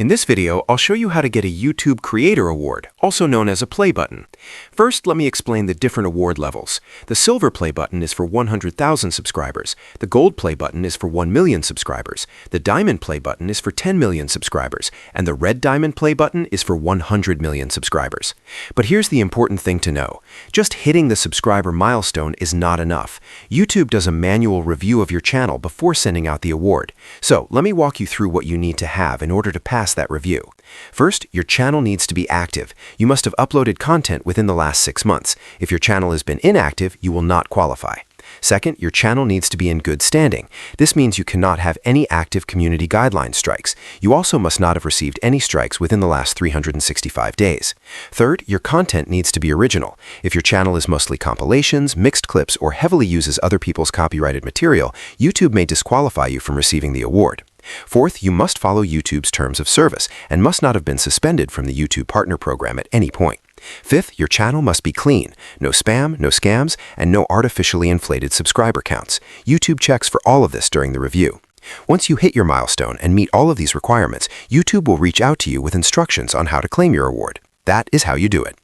In this video, I'll show you how to get a YouTube Creator Award, also known as a play button. First, let me explain the different award levels. The silver play button is for 100,000 subscribers. The gold play button is for 1 million subscribers. The diamond play button is for 10 million subscribers. And the red diamond play button is for 100 million subscribers. But here's the important thing to know. Just hitting the subscriber milestone is not enough. YouTube does a manual review of your channel before sending out the award. So, let me walk you through what you need to have in order to pass that review. First, your channel needs to be active. You must have uploaded content within the last 6 months. If your channel has been inactive, you will not qualify. Second, your channel needs to be in good standing. This means you cannot have any active community guideline strikes. You also must not have received any strikes within the last 365 days. Third, your content needs to be original. If your channel is mostly compilations, mixed clips, or heavily uses other people's copyrighted material, YouTube may disqualify you from receiving the award. Fourth, you must follow YouTube's terms of service and must not have been suspended from the YouTube Partner Program at any point. Fifth, your channel must be clean. No spam, no scams, and no artificially inflated subscriber counts. YouTube checks for all of this during the review. Once you hit your milestone and meet all of these requirements, YouTube will reach out to you with instructions on how to claim your award. That is how you do it.